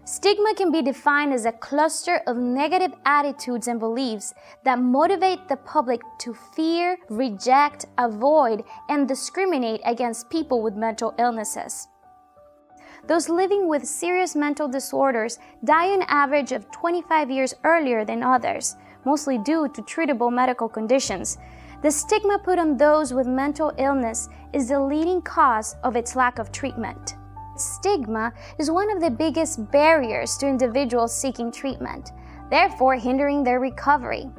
Stigma can be defined as a cluster of negative attitudes and beliefs that motivate the public to fear, reject, avoid, and discriminate against people with mental illnesses. Those living with serious mental disorders die an average of 25 years earlier than others, mostly due to treatable medical conditions. The stigma put on those with mental illness is the leading cause of its lack of treatment. Stigma is one of the biggest barriers to individuals seeking treatment, therefore hindering their recovery.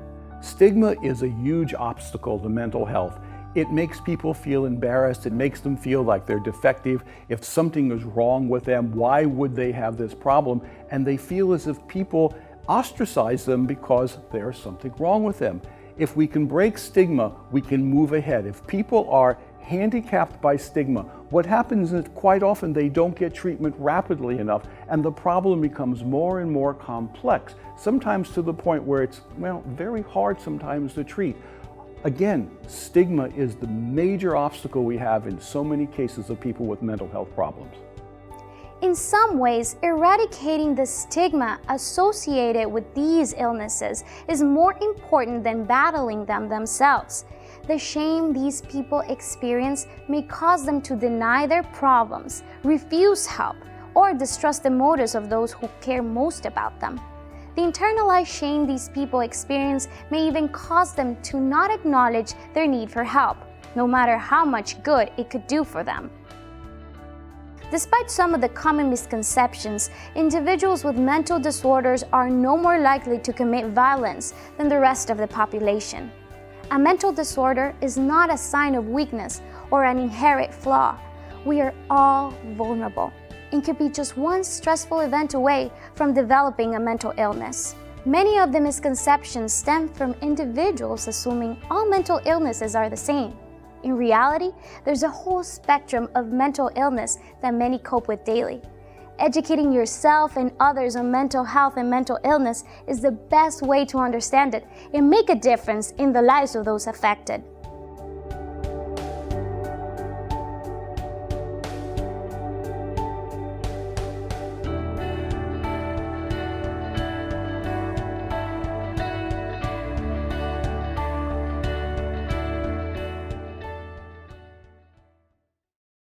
Stigma is a huge obstacle to mental health. It makes people feel embarrassed. It makes them feel like they're defective. If something is wrong with them, why would they have this problem? And they feel as if people ostracize them because there's something wrong with them. If we can break stigma, we can move ahead. If people are handicapped by stigma, what happens is quite often they don't get treatment rapidly enough, and the problem becomes more and more complex, sometimes to the point where it's, very hard sometimes to treat. Again, stigma is the major obstacle we have in so many cases of people with mental health problems. In some ways, eradicating the stigma associated with these illnesses is more important than battling them themselves. The shame these people experience may cause them to deny their problems, refuse help, or distrust the motives of those who care most about them. The internalized shame these people experience may even cause them to not acknowledge their need for help, no matter how much good it could do for them. Despite some of the common misconceptions, individuals with mental disorders are no more likely to commit violence than the rest of the population. A mental disorder is not a sign of weakness or an inherent flaw. We are all vulnerable and could be just one stressful event away from developing a mental illness. Many of the misconceptions stem from individuals assuming all mental illnesses are the same. In reality, there's a whole spectrum of mental illness that many cope with daily. Educating yourself and others on mental health and mental illness is the best way to understand it and make a difference in the lives of those affected.